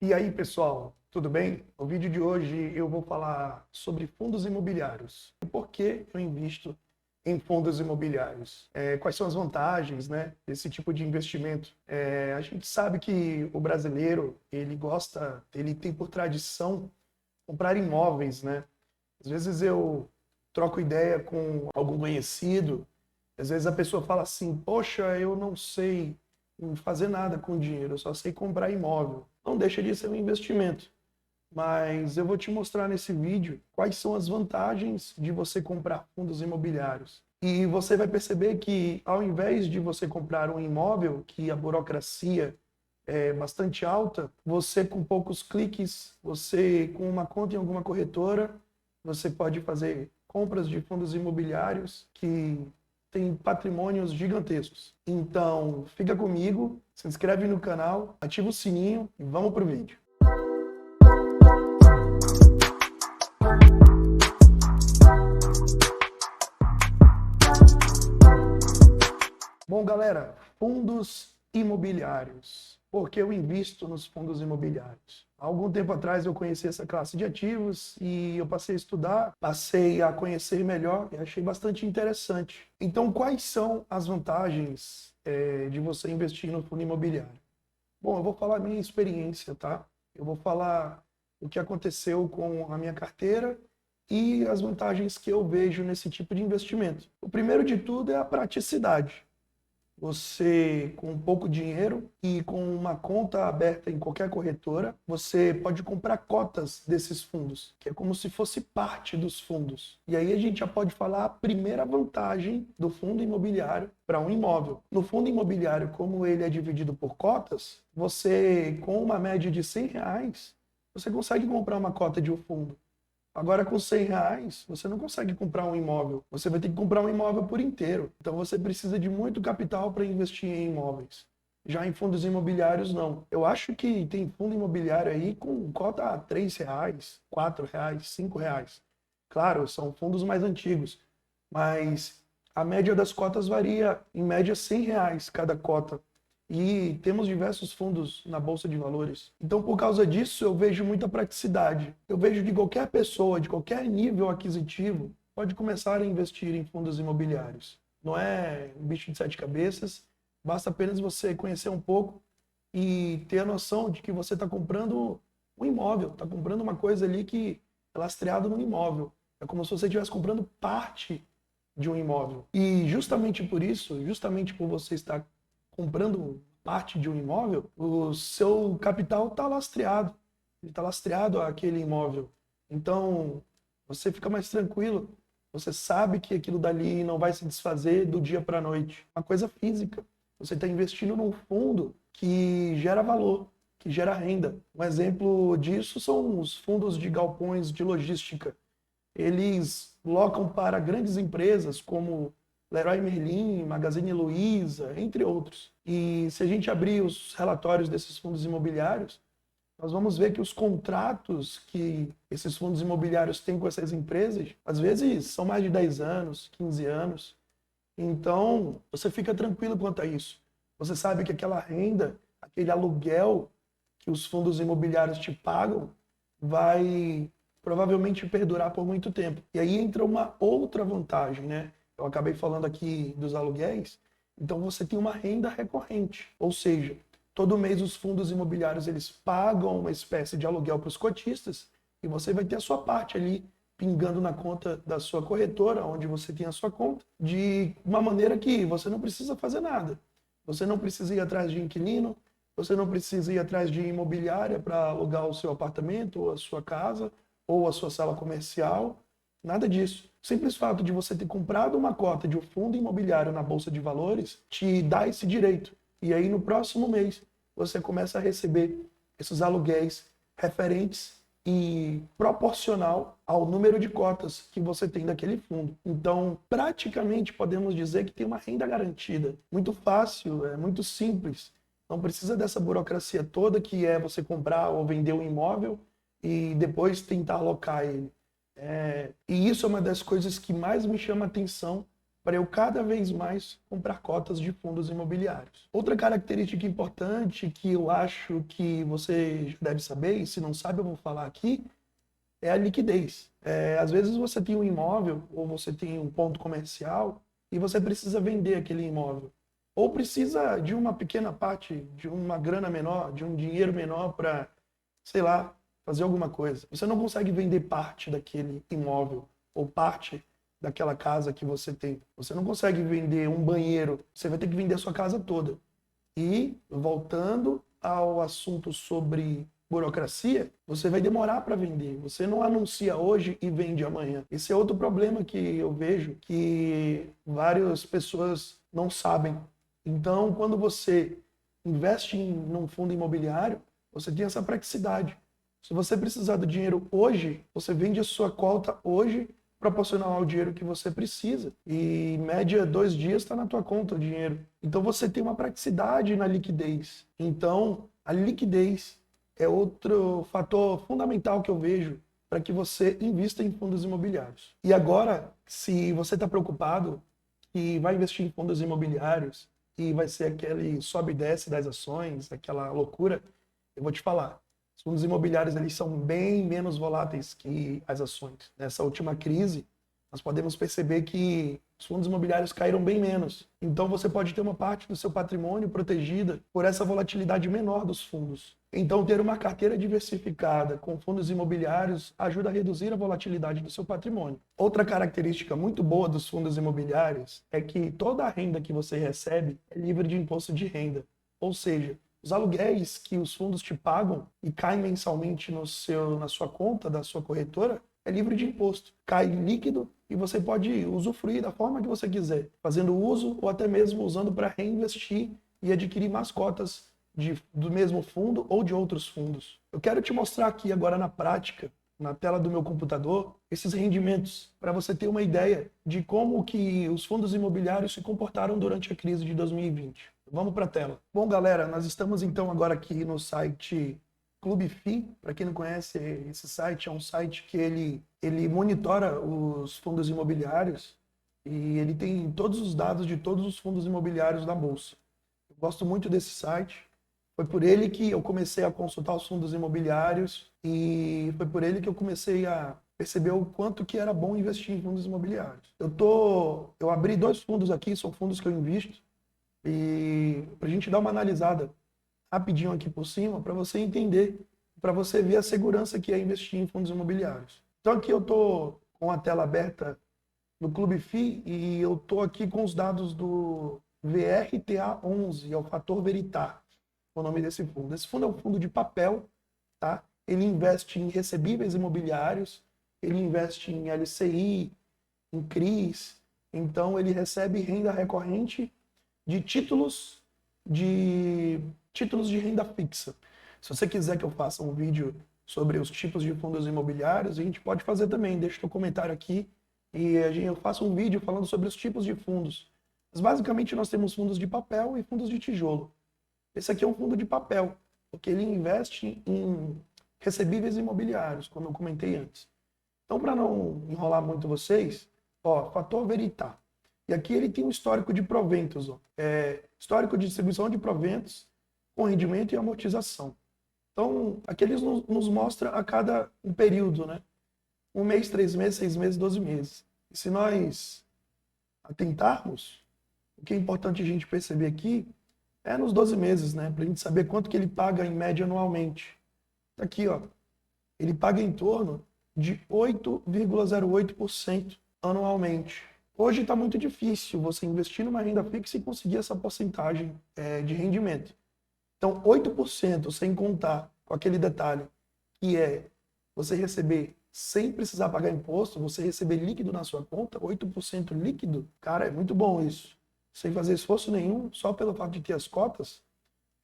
E aí, pessoal, tudo bem? No vídeo de hoje eu vou falar sobre fundos imobiliários. E por que eu invisto em fundos imobiliários? Quais são as vantagens, né, desse tipo de investimento? A gente sabe que o brasileiro, ele tem por tradição comprar imóveis, né? Às vezes eu troco ideia com algum conhecido, às vezes a pessoa fala assim, poxa, eu não sei fazer nada com dinheiro, eu só sei comprar imóvel. Não deixa de ser um investimento, mas eu vou te mostrar nesse vídeo quais são as vantagens de você comprar fundos imobiliários. E você vai perceber que ao invés de você comprar um imóvel, que a burocracia é bastante alta, você com poucos cliques, você com uma conta em alguma corretora, você pode fazer compras de fundos imobiliários que têm patrimônios gigantescos. Então, fica comigo, se inscreve no canal, ativa o sininho e vamos pro vídeo. Bom, galera, fundos imobiliários. Por que eu invisto nos fundos imobiliários? Há algum tempo atrás eu conheci essa classe de ativos e eu passei a estudar, passei a conhecer melhor e achei bastante interessante. Então, quais são as vantagens de você investir no fundo imobiliário? Bom, eu vou falar a minha experiência, tá? Eu vou falar o que aconteceu com a minha carteira e as vantagens que eu vejo nesse tipo de investimento. O primeiro de tudo é a praticidade. Você, com pouco dinheiro e com uma conta aberta em qualquer corretora, você pode comprar cotas desses fundos, que é como se fosse parte dos fundos. E aí a gente já pode falar a primeira vantagem do fundo imobiliário para um imóvel. No fundo imobiliário, como ele é dividido por cotas, você, com uma média de R$ 100, você consegue comprar uma cota de um fundo. Agora, com R$ 100, você não consegue comprar um imóvel. Você vai ter que comprar um imóvel por inteiro. Então, você precisa de muito capital para investir em imóveis. Já em fundos imobiliários, não. Eu acho que tem fundo imobiliário aí com cota a R$ 3, R$ 4, R$ 5. Claro, são fundos mais antigos, mas a média das cotas varia, em média, R$ 100 cada cota. E temos diversos fundos na Bolsa de Valores. Então, por causa disso, eu vejo muita praticidade. Eu vejo que qualquer pessoa, de qualquer nível aquisitivo, pode começar a investir em fundos imobiliários. Não é um bicho de sete cabeças, basta apenas você conhecer um pouco e ter a noção de que você está comprando um imóvel, está comprando uma coisa ali que é lastreado no imóvel. É como se você estivesse comprando parte de um imóvel. E justamente por isso, justamente por você estar comprando parte de um imóvel, o seu capital está lastreado. Ele está lastreado àquele imóvel. Então, você fica mais tranquilo. Você sabe que aquilo dali não vai se desfazer do dia para a noite. Uma coisa física. Você está investindo num fundo que gera valor, que gera renda. Um exemplo disso são os fundos de galpões de logística. Eles locam para grandes empresas como Leroy Merlin, Magazine Luiza, entre outros. E se a gente abrir os relatórios desses fundos imobiliários, nós vamos ver que os contratos que esses fundos imobiliários têm com essas empresas, às vezes são mais de 10 anos, 15 anos. Então, você fica tranquilo quanto a isso. Você sabe que aquela renda, aquele aluguel que os fundos imobiliários te pagam, vai provavelmente perdurar por muito tempo. E aí entra uma outra vantagem, né? Eu acabei falando aqui dos aluguéis, então você tem uma renda recorrente, ou seja, todo mês os fundos imobiliários eles pagam uma espécie de aluguel para os cotistas e você vai ter a sua parte ali pingando na conta da sua corretora, onde você tem a sua conta, de uma maneira que você não precisa fazer nada. Você não precisa ir atrás de inquilino, você não precisa ir atrás de imobiliária para alugar o seu apartamento, ou a sua casa, ou a sua sala comercial. Nada disso. O simples fato de você ter comprado uma cota de um fundo imobiliário na Bolsa de Valores te dá esse direito. E aí, no próximo mês, você começa a receber esses aluguéis referentes e proporcional ao número de cotas que você tem daquele fundo. Então, praticamente podemos dizer que tem uma renda garantida. Muito fácil, é muito simples. Não precisa dessa burocracia toda que é você comprar ou vender um imóvel e depois tentar alocar ele. E isso é uma das coisas que mais me chama a atenção para eu cada vez mais comprar cotas de fundos imobiliários. Outra característica importante que eu acho que você já deve saber, e se não sabe eu vou falar aqui, é a liquidez. Às vezes você tem um imóvel ou você tem um ponto comercial e você precisa vender aquele imóvel. Ou precisa de uma pequena parte, de uma grana menor, de um dinheiro menor para, sei lá, fazer alguma coisa. Você não consegue vender parte daquele imóvel ou parte daquela casa que você tem. Você não consegue vender um banheiro, você vai ter que vender a sua casa toda. E, voltando ao assunto sobre burocracia, você vai demorar para vender. Você não anuncia hoje e vende amanhã. Esse é outro problema que eu vejo que várias pessoas não sabem. Então, quando você investe num fundo imobiliário, você tem essa praticidade. Se você precisar do dinheiro hoje, você vende a sua cota hoje, proporcional ao dinheiro que você precisa. E, em média, 2 dias está na tua conta o dinheiro. Então, você tem uma praticidade na liquidez. Então, a liquidez é outro fator fundamental que eu vejo para que você invista em fundos imobiliários. E agora, se você está preocupado e vai investir em fundos imobiliários e vai ser aquele sobe e desce das ações, aquela loucura, eu vou te falar. Os fundos imobiliários eles são bem menos voláteis que as ações. Nessa última crise, nós podemos perceber que os fundos imobiliários caíram bem menos. Então você pode ter uma parte do seu patrimônio protegida por essa volatilidade menor dos fundos. Então ter uma carteira diversificada com fundos imobiliários ajuda a reduzir a volatilidade do seu patrimônio. Outra característica muito boa dos fundos imobiliários é que toda a renda que você recebe é livre de imposto de renda. Ou seja, os aluguéis que os fundos te pagam e caem mensalmente na sua conta da sua corretora é livre de imposto. Cai líquido e você pode usufruir da forma que você quiser, fazendo uso ou até mesmo usando para reinvestir e adquirir mais cotas do mesmo fundo ou de outros fundos. Eu quero te mostrar aqui agora na prática, na tela do meu computador, esses rendimentos, para você ter uma ideia de como que os fundos imobiliários se comportaram durante a crise de 2020. Vamos para a tela. Bom, galera, nós estamos então agora aqui no site ClubFi. Para quem não conhece, esse site é um site que ele monitora os fundos imobiliários e ele tem todos os dados de todos os fundos imobiliários da Bolsa. Eu gosto muito desse site. Foi por ele que eu comecei a consultar os fundos imobiliários e foi por ele que eu comecei a perceber o quanto que era bom investir em fundos imobiliários. Eu abri 2 fundos aqui, são fundos que eu invisto. E para a gente dar uma analisada rapidinho aqui por cima, para você entender, para você ver a segurança que é investir em fundos imobiliários. Então aqui eu estou com a tela aberta no ClubFi e eu estou aqui com os dados do VRTA11, é o Fator Veritar, o nome desse fundo. Esse fundo é um fundo de papel, tá? Ele investe em recebíveis imobiliários, ele investe em LCI, em CRIs, então ele recebe renda recorrente de títulos de renda fixa. Se você quiser que eu faça um vídeo sobre os tipos de fundos imobiliários, a gente pode fazer também. Deixa o comentário aqui e eu faço um vídeo falando sobre os tipos de fundos. Mas basicamente nós temos fundos de papel e fundos de tijolo. Esse aqui é um fundo de papel, porque ele investe em recebíveis imobiliários, como eu comentei antes. Então, para não enrolar muito vocês, Fator Veritar. E aqui ele tem um histórico de proventos, histórico de distribuição de proventos com rendimento e amortização. Então, aqui eles nos mostra a cada um período, né? 1 mês, 3 meses, 6 meses, 12 meses. E se nós atentarmos, o que é importante a gente perceber aqui é nos 12 meses, né? Para a gente saber quanto que ele paga em média anualmente. Tá aqui, ó. Ele paga em torno de 8,08% anualmente. Hoje está muito difícil você investir numa renda fixa e conseguir essa porcentagem de rendimento. Então, 8%, sem contar com aquele detalhe, que é você receber sem precisar pagar imposto, você receber líquido na sua conta, 8% líquido, cara, é muito bom isso. Sem fazer esforço nenhum, só pelo fato de ter as cotas,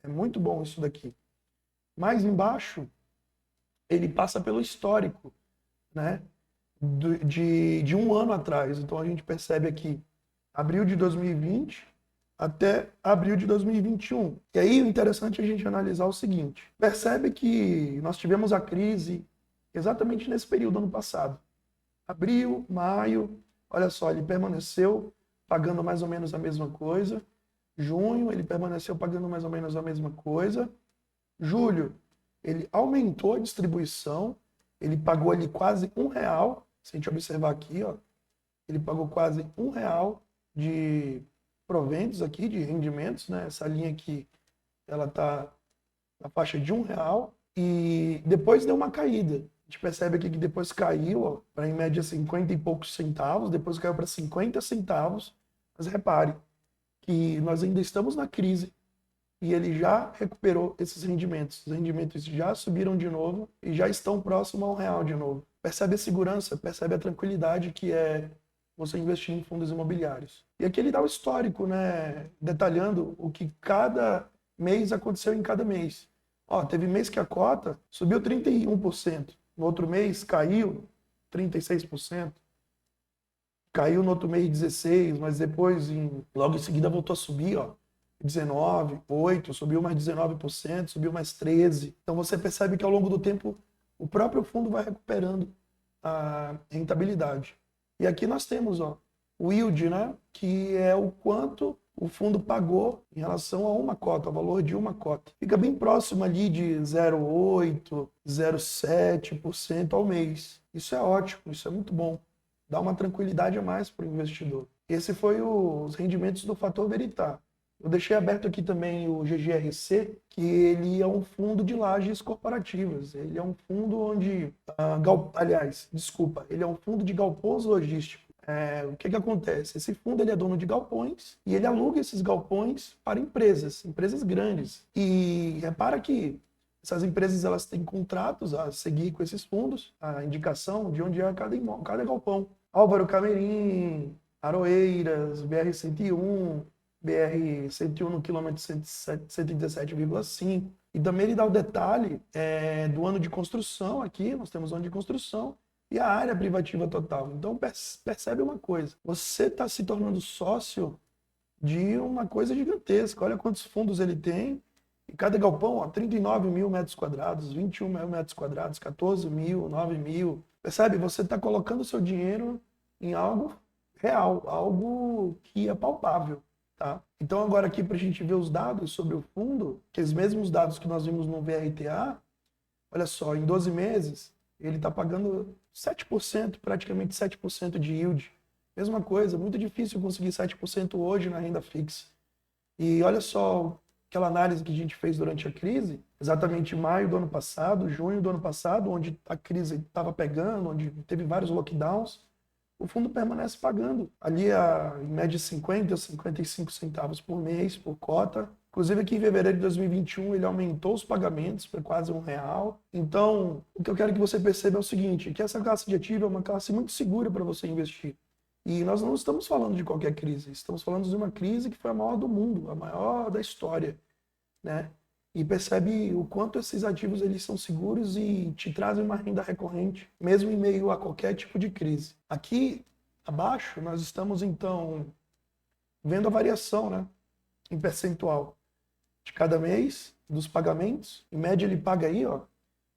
é muito bom isso daqui. Mais embaixo, ele passa pelo histórico, né? De um ano atrás. Então a gente percebe aqui abril de 2020 até abril de 2021. E aí o interessante é a gente analisar o seguinte. Percebe que nós tivemos a crise exatamente nesse período ano passado. Abril, maio, olha só, ele permaneceu pagando mais ou menos a mesma coisa. Junho, ele permaneceu pagando mais ou menos a mesma coisa. Julho, ele aumentou a distribuição, ele pagou ali quase R$ 1. Se a gente observar aqui, ó, ele pagou quase R$ 1 de proventos aqui, de rendimentos, né? Essa linha aqui, ela tá na faixa de R$ 1 e depois deu uma caída. A gente percebe aqui que depois caiu para em média 50 e poucos centavos, depois caiu para 50 centavos. Mas repare que nós ainda estamos na crise e ele já recuperou esses rendimentos. Os rendimentos já subiram de novo e já estão próximos ao R$ 1 de novo. Percebe a segurança, percebe a tranquilidade que é você investir em fundos imobiliários. E aqui ele dá o histórico, né, detalhando o que cada mês aconteceu em cada mês. Ó, teve mês que a cota subiu 31%, no outro mês caiu 36%, caiu no outro mês 16%, mas depois, logo em seguida, voltou a subir, ó, 19%, 8%, subiu mais 19%, subiu mais 13%. Então você percebe que ao longo do tempo o próprio fundo vai recuperando a rentabilidade. E aqui nós temos, ó, o yield, né, que é o quanto o fundo pagou em relação a uma cota, o valor de uma cota. Fica bem próximo ali de 0,8%, 0,7% ao mês. Isso é ótimo, isso é muito bom. Dá uma tranquilidade a mais para o investidor. Esse foi os rendimentos do Fator Veritar. Eu deixei aberto aqui também o GGRC, que ele é um fundo de lajes corporativas. Ele é um fundo onde... ele é um fundo de galpões logísticos. O que acontece? Esse fundo ele é dono de galpões e ele aluga esses galpões para empresas grandes. E repara que essas empresas elas têm contratos a seguir com esses fundos, a indicação de onde é cada galpão. Álvaro Camerim, Aroeiras, BR-101, BR-101 no quilômetro 117,5. E também ele dá o detalhe do ano de construção aqui, nós temos o ano de construção, e a área privativa total. Então percebe uma coisa, você está se tornando sócio de uma coisa gigantesca. Olha quantos fundos ele tem, e cada galpão, ó, 39 mil metros quadrados, 21 mil metros quadrados, 14 mil, 9 mil. Percebe? Você está colocando o seu dinheiro em algo real, algo que é palpável. Tá? Então agora aqui para a gente ver os dados sobre o fundo, que os mesmos dados que nós vimos no VRTA, olha só, em 12 meses, ele está pagando 7%, praticamente 7% de yield. Mesma coisa, muito difícil conseguir 7% hoje na renda fixa. E olha só aquela análise que a gente fez durante a crise, exatamente em maio do ano passado, junho do ano passado, onde a crise estava pegando, onde teve vários lockdowns, o fundo permanece pagando ali em média 50 ou 55 centavos por mês, por cota. Inclusive aqui em fevereiro de 2021 ele aumentou os pagamentos para quase R$ 1. Então, o que eu quero que você perceba é o seguinte, que essa classe de ativo é uma classe muito segura para você investir. E nós não estamos falando de qualquer crise, estamos falando de uma crise que foi a maior do mundo, a maior da história, né? E percebe o quanto esses ativos eles são seguros e te trazem uma renda recorrente, mesmo em meio a qualquer tipo de crise. Aqui abaixo nós estamos então vendo a variação, né, em percentual de cada mês dos pagamentos. Em média ele paga aí, ó,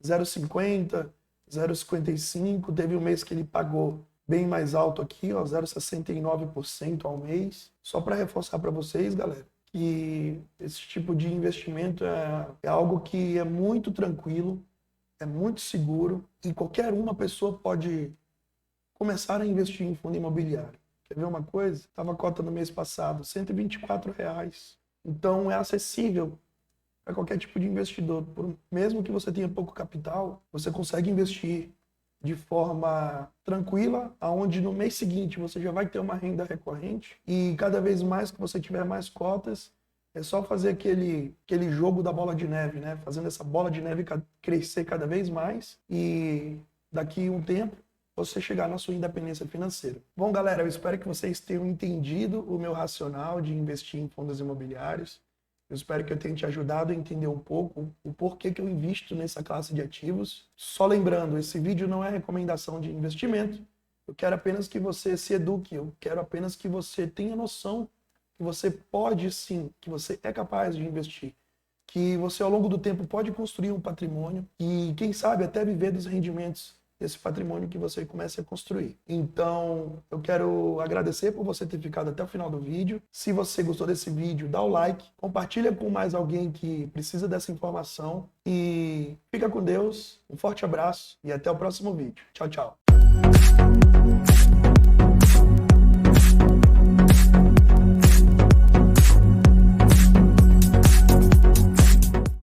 0,50, 0,55. Teve um mês que ele pagou bem mais alto aqui, ó, 0,69% ao mês. Só para reforçar para vocês, galera, que esse tipo de investimento é algo que é muito tranquilo, é muito seguro e qualquer uma pessoa pode começar a investir em fundo imobiliário. Quer ver uma coisa? Estava a cota no mês passado, R$ 124. Então é acessível para qualquer tipo de investidor. Mesmo que você tenha pouco capital, você consegue investir de forma tranquila, aonde no mês seguinte você já vai ter uma renda recorrente e cada vez mais que você tiver mais cotas, é só fazer aquele jogo da bola de neve, né? Fazendo essa bola de neve crescer cada vez mais e daqui a um tempo você chegar na sua independência financeira. Bom, galera, eu espero que vocês tenham entendido o meu racional de investir em fundos imobiliários. Eu espero que eu tenha te ajudado a entender um pouco o porquê que eu invisto nessa classe de ativos. Só lembrando, esse vídeo não é recomendação de investimento. Eu quero apenas que você se eduque, eu quero apenas que você tenha noção que você pode sim, que você é capaz de investir, que você ao longo do tempo pode construir um patrimônio e quem sabe até viver dos rendimentos esse patrimônio que você comece a construir. Então, eu quero agradecer por você ter ficado até o final do vídeo. Se você gostou desse vídeo, dá o like, compartilha com mais alguém que precisa dessa informação e fica com Deus. Um forte abraço e até o próximo vídeo. Tchau, tchau.